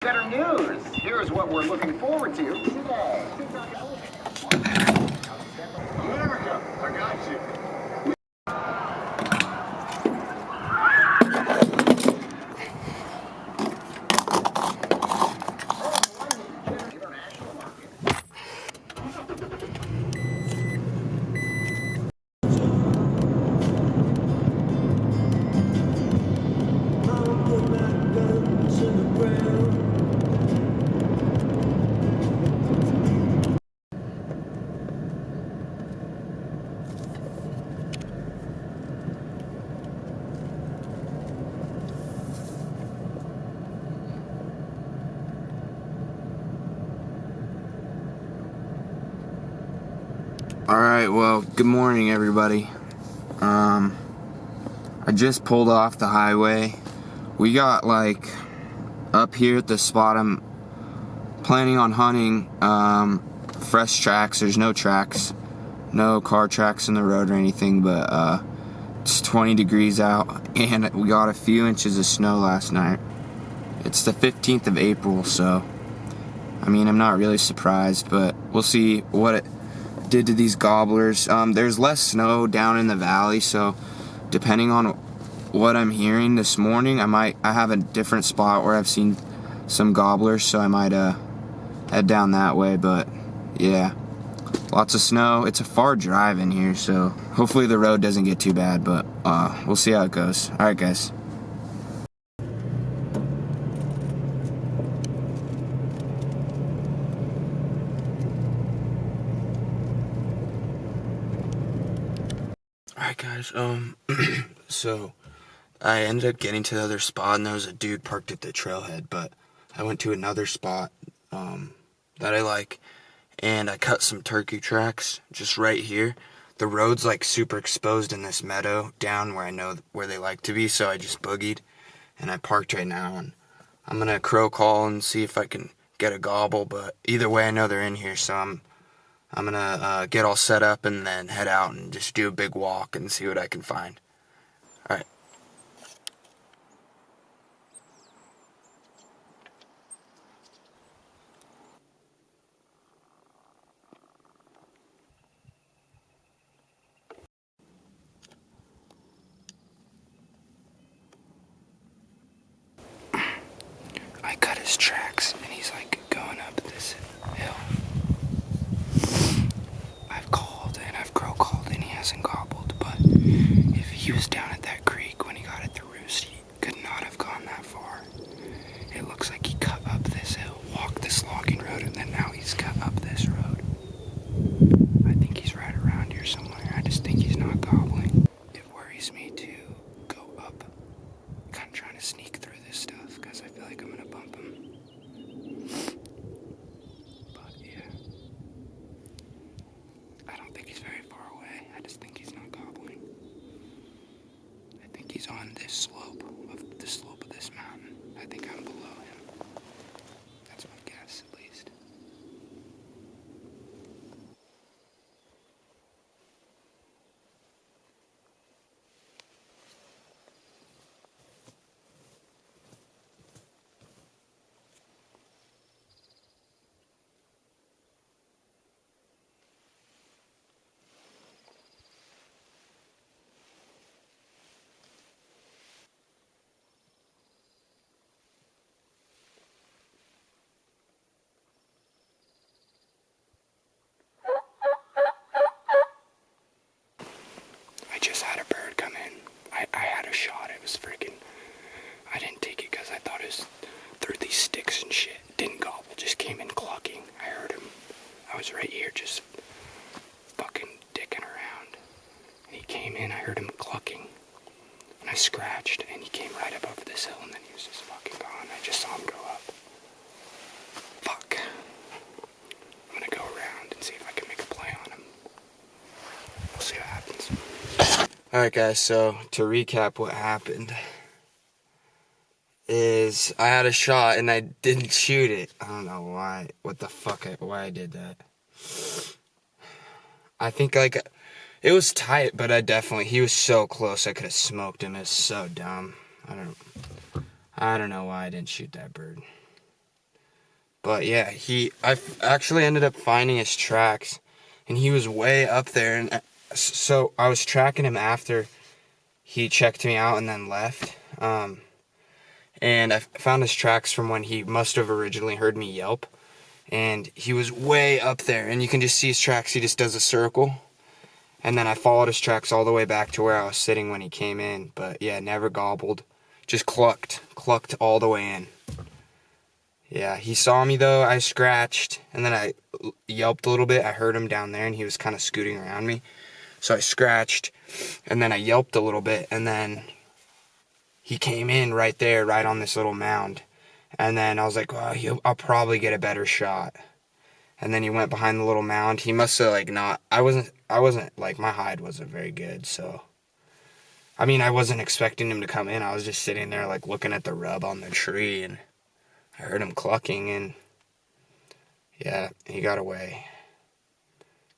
Better news. Here's what we're looking forward to today. America, I got you. Alright, well, good morning, everybody. I just pulled off the highway. We got, like, up here at the spot I'm planning on hunting, fresh tracks. There's no tracks, no car tracks in the road or anything, but, it's 20 degrees out, and we got a few inches of snow last night. It's the 15th of April, so, I mean, I'm not really surprised, but we'll see what it did to these gobblers. There's less snow down in the valley, so depending on what I'm hearing this morning, I have a different spot where I've seen some gobblers, so I might head down that way. But yeah, lots of snow. It's a far drive in here, so hopefully the road doesn't get too bad, but we'll see how it goes. Alright, guys. Alright, guys, so I ended up getting to the other spot, and there was a dude parked at the trailhead, but I went to another spot, that I like, and I cut some turkey tracks just right here. The road's, like, super exposed in this meadow down where I know where they like to be, so I just boogied, and I parked right now, and I'm gonna crow call and see if I can get a gobble, but either way, I know they're in here, so I'm gonna get all set up and then head out and just do a big walk and see what I can find. Alright. I cut his tracks and he's like going up this hill. I've called and I've crow called and he hasn't gobbled, but if he was down at that creek when he got at the roost, he could not have gone that far. It looks like he cut up this hill, walked this logging road, and then now he's cut up this road. I think he's right around here somewhere. I just think he's not gobbling. It worries me to go up, kind of trying to sneak through this stuff, because I feel like I'm going to bump him. But yeah, I don't think he's very far away. I just think he's not gobbling. I think he's on this slope of this mountain. I think I'm below him. That's my guess, at least. I just had a bird come in. I had a shot. It was freaking... I didn't take it because I thought it was through these sticks and shit. Didn't gobble. Just came in clucking. I heard him. I was right here just fucking dicking around. And he came in. I heard him clucking. And I scratched. And he came right up over this hill. And then he was just fucking gone. I just saw him go up. Fuck. I'm gonna go around and see if I can make a play on him. We'll see what happens. Alright, guys, so to recap what happened is I had a shot and I didn't shoot it. I don't know why, why I did that. I think, like, it was tight, but he was so close I could have smoked him. It's so dumb. I don't know why I didn't shoot that bird. But yeah, I actually ended up finding his tracks, and he was way up there. And so I was tracking him after he checked me out and then left. And I found his tracks from when he must have originally heard me yelp. And he was way up there, and you can just see his tracks. He just does a circle. And then I followed his tracks all the way back to where I was sitting when he came in. But yeah, never gobbled. Just clucked all the way in. Yeah, he saw me though. I scratched, and then I yelped a little bit. I heard him down there, and he was kind of scooting around me. So I scratched, and then I yelped a little bit, and then he came in right there, right on this little mound. And then I was like, well, I'll probably get a better shot. And then he went behind the little mound. He must have like not, I wasn't like, my hide wasn't very good, so. I mean, I wasn't expecting him to come in. I was just sitting there like looking at the rub on the tree, and I heard him clucking, and yeah, he got away.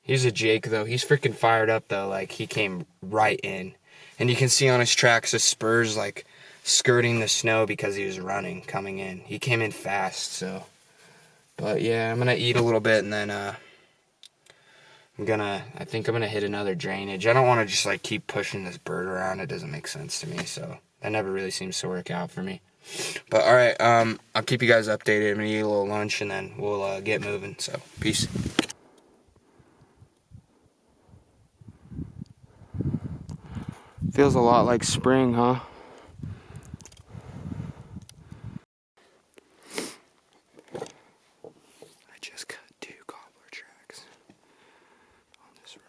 He's a Jake though. He's freaking fired up though. Like, he came right in. And you can see on his tracks the spurs like skirting the snow because he was running, coming in. He came in fast, so. But yeah, I'm gonna eat a little bit, and then I think I'm gonna hit another drainage. I don't want to just like keep pushing this bird around. It doesn't make sense to me, so that never really seems to work out for me. But all right, I'll keep you guys updated. I'm gonna eat a little lunch, and then we'll get moving. So peace. Feels a lot like spring, huh? I just cut 2 gobbler tracks on this road.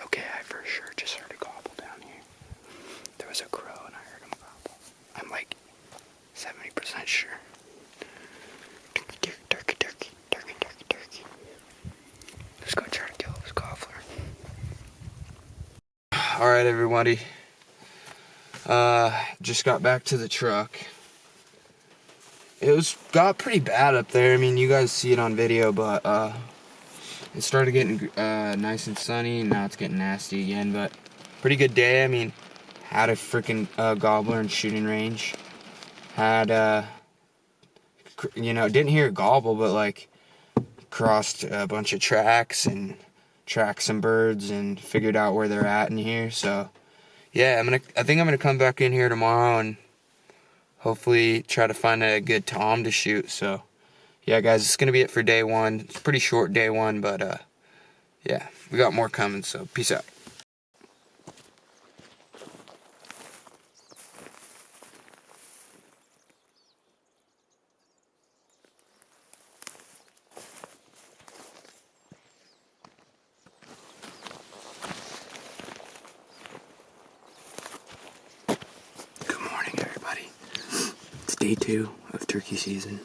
Okay, I for sure just heard a gobble down here. There was a crow and I heard him gobble. I'm like 70% sure. Turkey. Let's go try to kill this gobbler. Alright, everybody. Just got back to the truck. It got pretty bad up there. I mean, you guys see it on video, but it started getting nice and sunny, and now it's getting nasty again. But pretty good day. I mean, had a freaking gobbler in shooting range. Had didn't hear it gobble, but like crossed a bunch of tracks and tracked some birds and figured out where they're at in here. So yeah, I think I'm gonna come back in here tomorrow and hopefully try to find a good tom to shoot. So yeah, guys, it's gonna be it for day 1. It's a pretty short day 1, but yeah, we got more coming, so peace out. Good morning, everybody. It's day 2 of turkey season.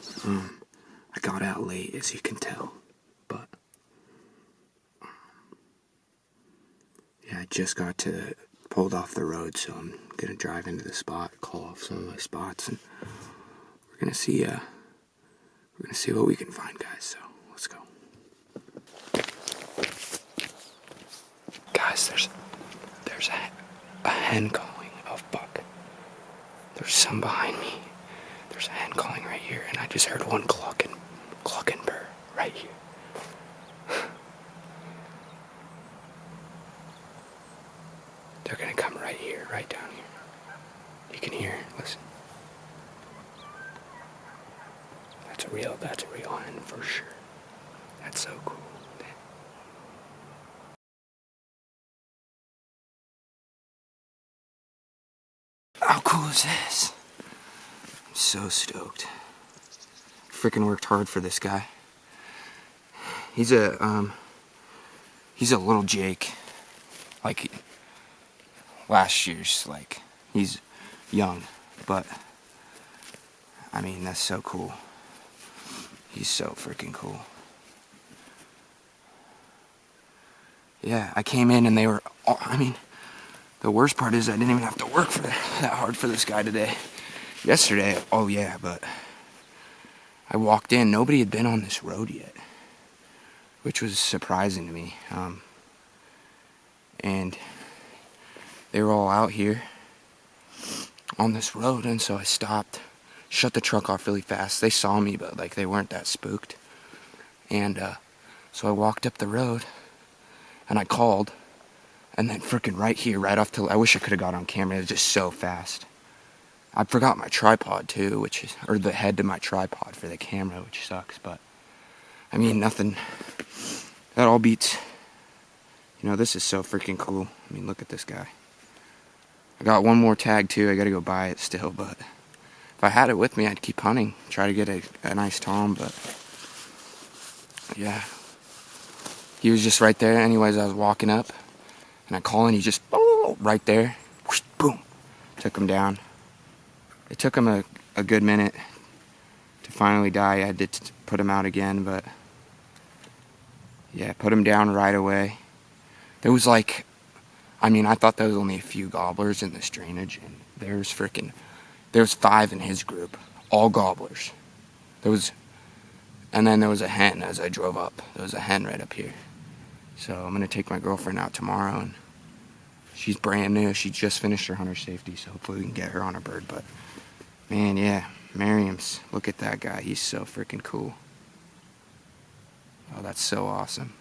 I got out late, as you can tell, but yeah, I just pulled off the road, so I'm gonna drive into the spot, call off some of my spots, and we're gonna see what we can find, guys. So let's go. Guys, there's a hen calling of buck. There's some behind me. There's a hen calling right here, and I just heard one clucking burr right here. They're gonna come right here, right down here. You can hear, listen. That's a real hen for sure. That's so cool. How cool is this? I'm so stoked. Freaking worked hard for this guy. He's a little Jake. Like last year's, like, he's young, but I mean, that's so cool. He's so freaking cool. Yeah, I came in and they were, I mean, the worst part is I didn't even have to work for that hard for this guy today. Yesterday, oh yeah, but I walked in, nobody had been on this road yet, which was surprising to me. And they were all out here on this road, and so I stopped, shut the truck off really fast. They saw me, but like they weren't that spooked. And so I walked up the road and I called, and then freaking right here, right off to, I wish I could have got on camera, it was just so fast. I forgot my tripod too, or the head to my tripod for the camera, which sucks, but I mean, nothing, that all beats, you know, this is so freaking cool. I mean, look at this guy. I got one more tag too, I gotta go buy it still, but if I had it with me, I'd keep hunting, try to get a nice tom, but yeah. He was just right there. Anyways, I was walking up, and I call, and he just, right there, whoosh, boom, took him down. It took him a good minute to finally die. I had to put him out again, but yeah, put him down right away. There was like, I mean, I thought there was only a few gobblers in this drainage, and there's 5 in his group, all gobblers. And then there was a hen as I drove up. There was a hen right up here. So I'm going to take my girlfriend out tomorrow, and she's brand new. She just finished her hunter safety, so hopefully we can get her on a bird. But man, yeah, Merriam's, look at that guy. He's so freaking cool. Oh, that's so awesome.